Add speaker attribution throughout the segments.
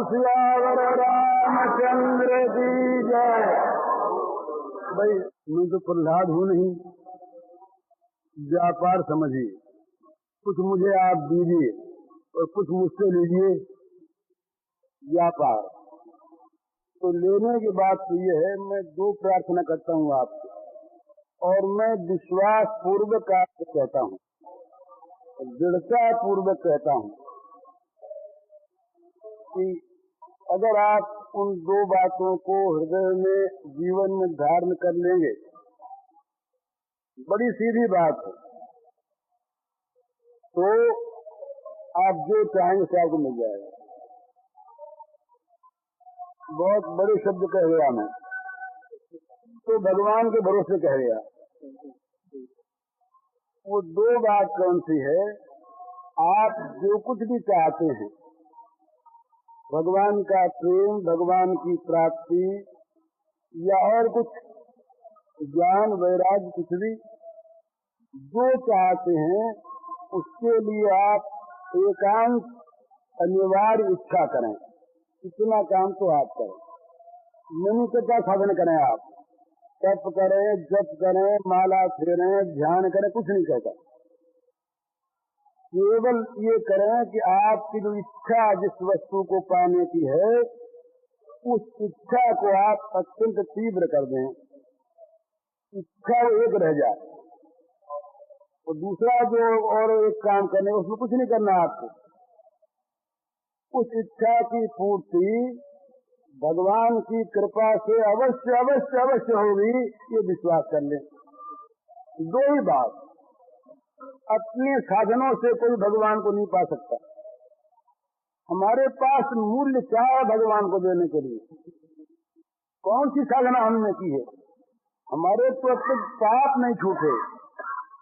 Speaker 1: सियावर रामचंद्र की जय। भाई मैं तो प्रहलाद हूँ नहीं, व्यापार समझिए, कुछ मुझे आप दीजिए और कुछ मुझसे लीजिए, व्यापार। तो लेने की बात तो ये है, मैं दो प्रार्थना करता हूँ आपसे, और मैं विश्वास पूर्वक आपको कहता हूँ, दृढ़ता पूर्वक कहता हूँ कि अगर आप उन दो बातों को हृदय में जीवन में धारण कर लेंगे, बड़ी सीधी बात है, तो आप जो चाहेंगे उसे आपको मिल जाएगा। बहुत बड़े शब्द कह गया मैं, तो भगवान के भरोसे कह गया। वो दो बात कौन सी है? आप जो कुछ भी चाहते हैं, भगवान का प्रेम, भगवान की प्राप्ति या और कुछ ज्ञान वैराग्य, कुछ भी जो चाहते हैं, उसके लिए आप एकांत अनिवार्य इच्छा करें। इतना काम तो आप करें, निमित्त का साधन करें, आप तप करें, जप करें, माला फेरें, ध्यान करें, कुछ नहीं कहता। केवल ये करें कि आपकी जो इच्छा जिस वस्तु को पाने की है, उस इच्छा को आप अत्यंत तीव्र कर दें, इच्छा एक रह जाए। और दूसरा जो और एक काम करने, उसमें कुछ नहीं करना आपको, उस इच्छा की पूर्ति भगवान की कृपा से अवश्य अवश्य अवश्य होगी, ये विश्वास कर लें। दो ही बात, अपने साधनों से कोई भगवान को नहीं पा सकता। हमारे पास मूल्य क्या है भगवान को देने के लिए? कौन सी साधना हमने की है? हमारे तो अब तक पाप नहीं छूटे,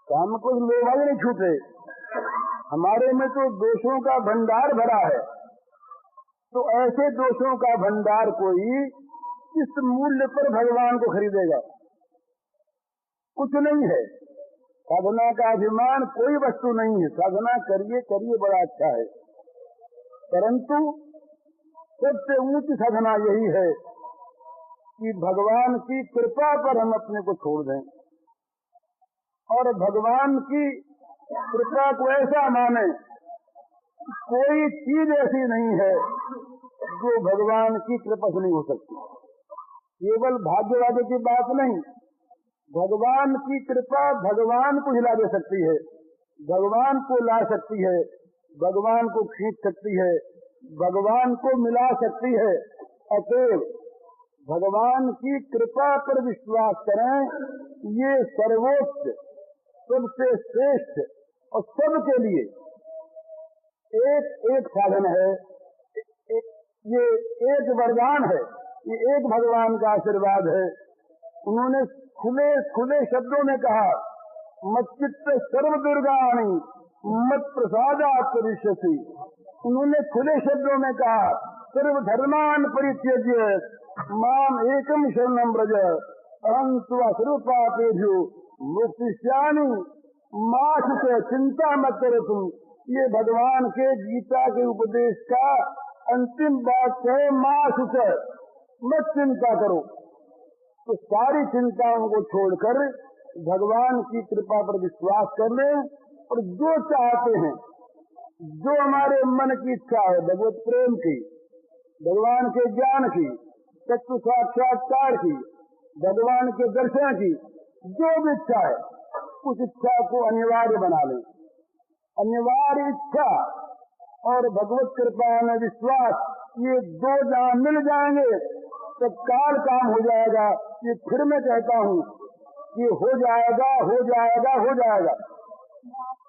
Speaker 1: काम को लोभा नहीं छूटे, हमारे में तो दोषों का भंडार भरा है। तो ऐसे दोषों का भंडार कोई किस मूल्य पर भगवान को खरीदेगा? कुछ नहीं है। साधना का अभिमान कोई वस्तु नहीं है। साधना करिए करिए, बड़ा अच्छा है, परंतु सबसे ऊंची साधना यही है कि भगवान की कृपा पर हम अपने को छोड़ दें, और भगवान की कृपा को ऐसा माने, कोई चीज ऐसी नहीं है जो भगवान की कृपा से नहीं हो सकती। केवल भाग्यवादी की बात नहीं, भगवान की कृपा भगवान को हिला दे सकती है, भगवान को ला सकती है, भगवान को खींच सकती है, भगवान को मिला सकती है। अतएव भगवान की कृपा पर विश्वास करें, ये सर्वोच्च, सबसे श्रेष्ठ और सबके लिए एक साधन है, ये एक वरदान है, ये एक भगवान का आशीर्वाद है। उन्होंने खुले खुले शब्दों में कहा, मच्चित्त सर्व दुर्गाणी मत प्रसादात् करिष्यसि। उन्होंने खुले शब्दों में कहा, सर्व धर्मान परित्यज्य माम एकम शरणं व्रज अहं त्वा सर्व पापेभ्यो मोक्षयिष्यामि मा शुच चिंता मत करो तुम। ये भगवान के गीता के उपदेश का अंतिम बात है, मा शुच, मत चिंता करो। तो सारी चिंताओं को छोड़कर भगवान की कृपा पर विश्वास कर लें, और जो चाहते हैं, जो हमारे मन की इच्छा है, भगवत प्रेम की, भगवान के ज्ञान की, तत्व साक्षात्कार की, भगवान के दर्शन की, जो भी इच्छा है, उस इच्छा को अनिवार्य बना लें। अनिवार्य इच्छा और भगवत कृपा में विश्वास, ये दो जहां मिल जाएंगे तत्काल काम हो जाएगा। ये फिर मैं कहता हूँ, ये हो जाएगा, हो जाएगा, हो जाएगा,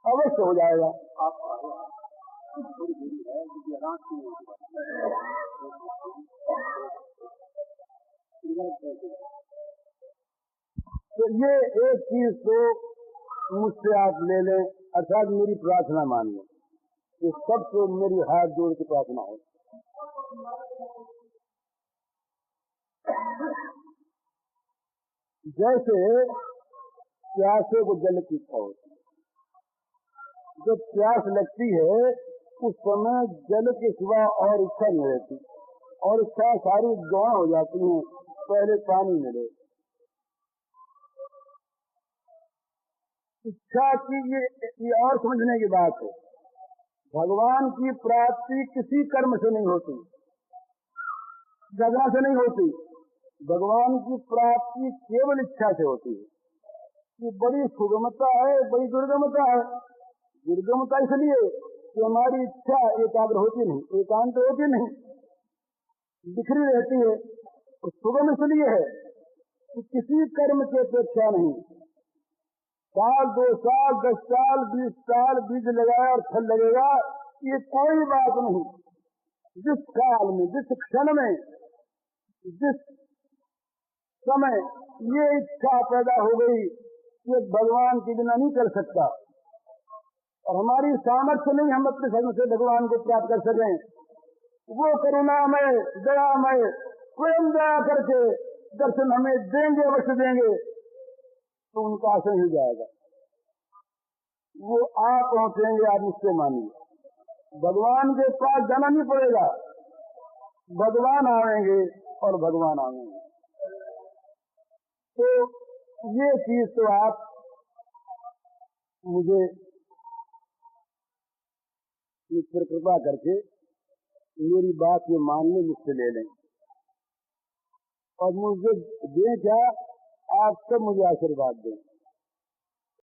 Speaker 1: अवश्य हो जाएगा। तो ये एक चीज तो मुझसे आप ले लें, अर्थात मेरी प्रार्थना मानिए, ये सबसे मेरी हाथ जोड़ की प्रार्थना है। जैसे प्यासे को जल की इच्छा होती है, जब प्यास लगती है उस समय जल के सिवा और इच्छा नहीं रहती, और इच्छा सारी गौण हो जाती है, पहले पानी मिले। इच्छा की ये और समझने की बात है। भगवान की प्राप्ति किसी कर्म से नहीं होती, जगह से नहीं होती। भगवान की प्राप्ति केवल इच्छा से होती है। ये बड़ी सुगमता है, बड़ी दुर्गमता है। दुर्गमता इसलिए कि हमारी इच्छा एकाग्र होती नहीं, एकांत होती नहीं, बिखरी रहती है। और सुगम इसलिए है कि किसी कर्म की अपेक्षा नहीं। साल 2 साल 10 साल 20 साल बीज लगाया और फल लगेगा, ये कोई बात नहीं। जिस काल में, जिस क्षण में, जिस समय ये इच्छा पैदा हो गई, ये भगवान के बिना नहीं कर सकता। और हमारी सामर्थ्य नहीं हम अपने धर्म से भगवान को प्राप्त कर सकें। वो करुणामय दयामय स्वयं दया करके दर्शन हमें देंगे, अवश्य देंगे, तो उनका आसन ही जाएगा। वो आप पहुंचेंगे, आप निश्चय मानिए। भगवान के पास जाना नहीं पड़ेगा, भगवान आएंगे और भगवान आएंगे। तो ये चीज तो आप मुझे ईश्वर कृपा करके मेरी बात ये मान लें, मुझसे ले लें और मुझे दें क्या, आप सब मुझे आशीर्वाद दें।